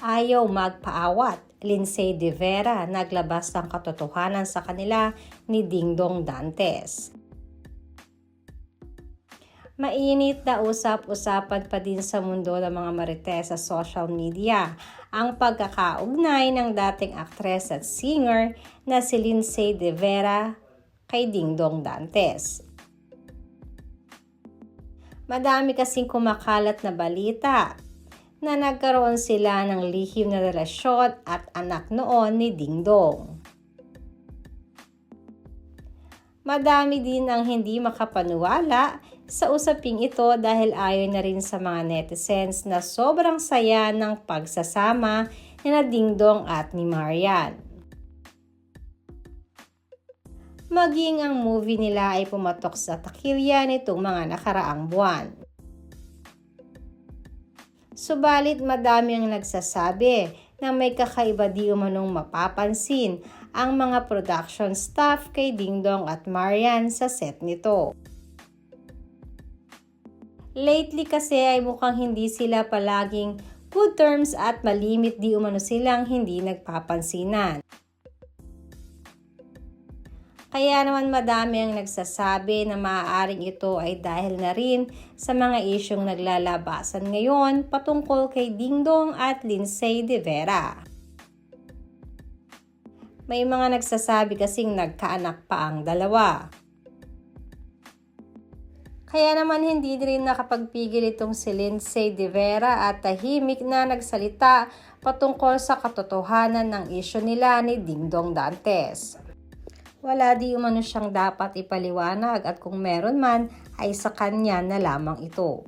ayaw magpaawat. Lindsay de Vera naglabas ng katotohanan sa kanila ni Dingdong Dantes. Mainit na usap-usapan pa din sa mundo ng mga marites sa social media ang pagkakaugnay ng dating aktres at singer na si Lindsay de Vera kay Dingdong Dantes. Madami kasing kumakalat na balita na nagkaroon sila ng lihim na relasyon at anak noon ni Dingdong. Madami din ang hindi makapaniwala sa usaping ito dahil ayon na rin sa mga netizens na sobrang saya ng pagsasama ni Dingdong at ni Marian. Maging ang movie nila ay pumatok sa takilya nitong mga nakaraang buwan. Subalit madami ang nagsasabi na may kakaiba di umanong mapapansin ang mga production staff kay Dingdong at Marian sa set nito. Lately kasi ay mukhang hindi sila palaging good terms at malimit di umano silang hindi nagpapansinan. Kaya naman madami ang nagsasabi na maaaring ito ay dahil na rin sa mga isyong naglalabasan ngayon patungkol kay Dingdong at Lindsay de Vera. May mga nagsasabi kasing nagkaanak pa ang dalawa. Kaya naman hindi rin nakapagpigil itong si Lindsay de Vera at tahimik na nagsalita patungkol sa katotohanan ng isyu nila ni Dingdong Dantes. Wala di umano siyang dapat ipaliwanag at kung meron man ay sa kanya na lamang ito.